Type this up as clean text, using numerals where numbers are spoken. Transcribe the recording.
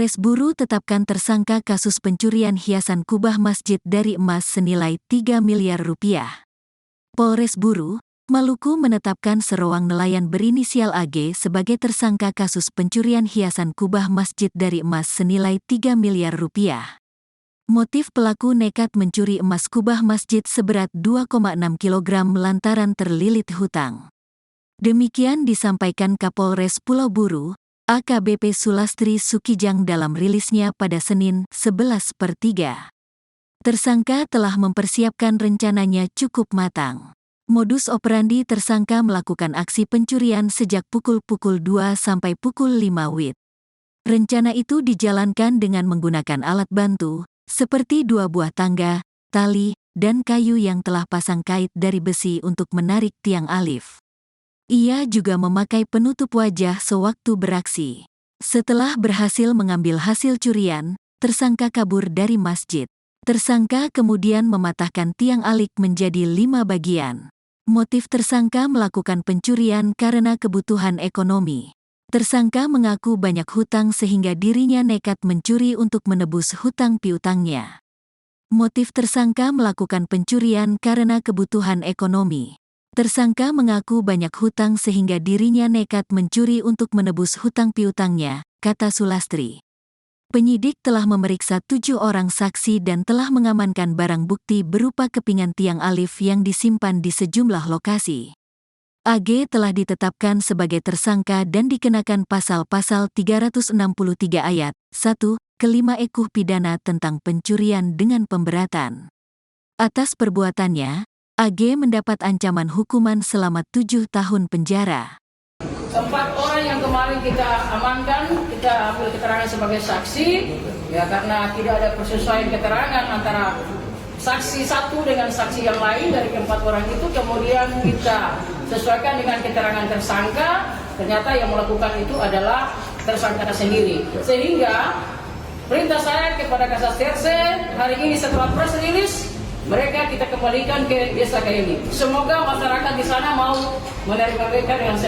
Polres Buru tetapkan tersangka kasus pencurian hiasan kubah masjid dari emas senilai 3 miliar rupiah. Polres Buru, Maluku menetapkan seorang nelayan berinisial AG sebagai tersangka kasus pencurian hiasan kubah masjid dari emas senilai 3 miliar rupiah. Motif pelaku nekat mencuri emas kubah masjid seberat 2,6 kg lantaran terlilit hutang. Demikian disampaikan Kapolres Pulau Buru, AKBP Sulastri Sukijang dalam rilisnya pada Senin 11/3. Tersangka telah mempersiapkan rencananya cukup matang. Modus operandi tersangka melakukan aksi pencurian sejak pukul 2 sampai pukul 5 WIB. Rencana itu dijalankan dengan menggunakan alat bantu, seperti 2 buah tangga, tali, dan kayu yang telah pasang kait dari besi untuk menarik tiang alif. Ia juga memakai penutup wajah sewaktu beraksi. Setelah berhasil mengambil hasil curian, tersangka kabur dari masjid. Tersangka kemudian mematahkan tiang alik menjadi 5 bagian. Motif tersangka melakukan pencurian karena kebutuhan ekonomi. Tersangka mengaku banyak hutang sehingga dirinya nekat mencuri untuk menebus hutang piutangnya. Motif tersangka melakukan pencurian karena kebutuhan ekonomi. Tersangka mengaku banyak hutang sehingga dirinya nekat mencuri untuk menebus hutang piutangnya, kata Sulastri. Penyidik telah memeriksa 7 orang saksi dan telah mengamankan barang bukti berupa kepingan tiang alif yang disimpan di sejumlah lokasi. AG telah ditetapkan sebagai tersangka dan dikenakan pasal-pasal 363 ayat 1 ke 5 Ekuh Pidana tentang pencurian dengan pemberatan. Atas perbuatannya, AG mendapat ancaman hukuman selama 7 tahun penjara. 4 orang yang kemarin kita amankan, kita ambil keterangan sebagai saksi, ya karena tidak ada persesuaian keterangan antara saksi satu dengan saksi yang lain dari 4 orang itu, kemudian kita sesuaikan dengan keterangan tersangka, ternyata yang melakukan itu adalah tersangka sendiri. Sehingga perintah saya kepada Kasat Serse hari ini setelah press release, mereka kita kembalikan ke desa ini. Semoga masyarakat di sana mau menerima mereka dengan